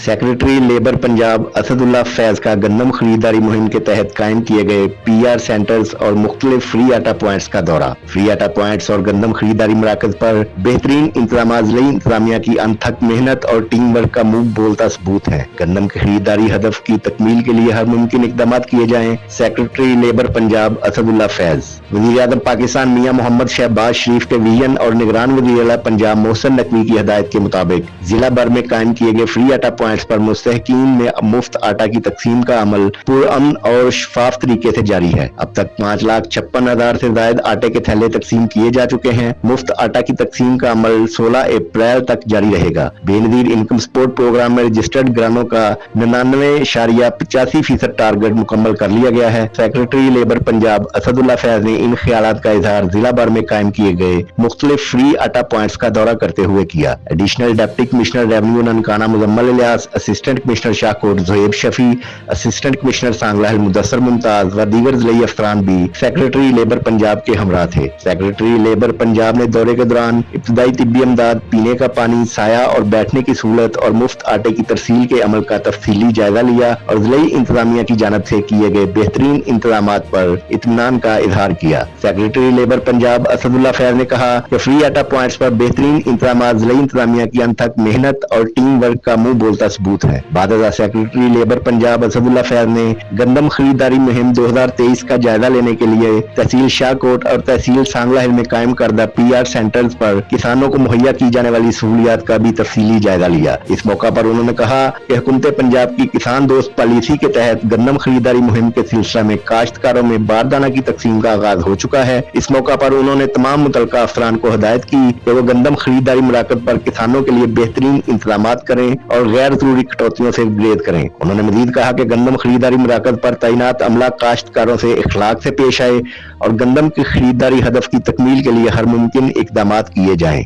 Secretary labour Punjab Asadullah Faiz का गंदम खरीदारी मुहिम के तहत कायम किए गए PR सेंटर्स और मुख्तलिफ फ्री आटा पॉइंट्स का दौरा। फ्री आटा पॉइंट्स और गंदम खरीदारी मराकज पर बेहतरीन इंतजाम ज़िला इंतजामिया की अनथक मेहनत और टीम वर्क का मुंह बोलता सबूत है। गंदम की खरीदारी हदफ की तकमील के लिए हर मुमकिन इकदाम किए जाएं। Secretary labour Punjab Asadullah Faiz. वज़ीर आज़म पाकिस्तान मियां मोहम्मद शहबाज शरीफ के विजन और निगरान वज़ीर आला पंजाब मोहसिन नकवी की हिदायत के मुताबिक जिला भर में कायम किए गए फ्री आटा पॉइंट्स पर मुस्तहकीन में मुफ्त आटा की तकसीम का अमल पुरअमन और शफाफ तरीके से जारी है। अब तक 5,56,000 से ज्यादा आटे के थैले तकसीम किए जा चुके हैं। मुफ्त आटा की तकसीम का अमल 16 अप्रैल तक जारी रहेगा। बेनजीर इनकम सपोर्ट प्रोग्राम में रजिस्टर्ड घरानों का 99.85% टारगेट मुकम्मल कर लिया गया है। सेक्रेटरी लेबर पंजाब असदुल्ला फैज ने इन ख्यालात का इजहार जिला भर में कायम किए गए मुख्तलिफ फ्री आटा पॉइंट्स का दौरा करते हुए किया। Additional deputy commissioner revenue Nankana Muzammil Ilyas, assistant commissioner Shahkot Zohaib Shafi, assistant commissioner Sangla Hill Mudassar Mumtaz व दीगर ज़िला अफसरान भी सेक्रेटरी लेबर पंजाब के हमरा थे। सेक्रेटरी लेबर पंजाब ने दौरे के दौरान इब्तदाई तिब्बी इमदाद, पीने का पानी, साया और बैठने की सहूलत और मुफ्त आटे की तरसील के अमल का तफसीली जायजा लिया और ज़िला इंतजामिया की जानिब से किए गए बेहतरीन इंतजामात पर इत्मीनान का इजहार किया। सेक्रेटरी लेबर पंजाब असदुल्ला फैज ने कहा कि फ्री आटा पॉइंट्स पर बेहतरीन इंतजामात ज़िला इंतजामिया की अनथक मेहनत और टीम वर्क का मुंह बोलता सबूत है। बादशाह सेक्रेटरी लेबर पंजाब असदुल्ला फैज ने गंदम खरीदारी मुहिम 2023 का जायजा लेने के लिए तहसील शाहकोट और तहसील सांगलाहिल में कायम करदा PR सेंटर्स पर किसानों को मुहैया की जाने वाली सहूलियात का भी तफसीली जायजा लिया। इस मौका पर उन्होंने कहा कि हुकूमत पंजाब की किसान दोस्त पॉलिसी के तहत गंदम खरीदारी मुहिम के सिलसिले में काश्तकारों में बारदाना की तकसीम का आगाज हो चुका है। इस मौका पर उन्होंने तमाम मुतल्लिका अफसरान को हिदायत की कि वो गंदम खरीदारी मुराकब पर किसानों के लिए बेहतरीन इंतजाम करें और गैर जरूरी कटौतियों से गुरेज करें। उन्होंने मजीद कहा कि गंदम खरीदारी मुराकब पर तैनात अमला काश्तकारों से इखलाक से पेश आए और गंदम की खरीदारी हदफ की तकमील के लिए हर मुमकिन इकदाम किए जाएं।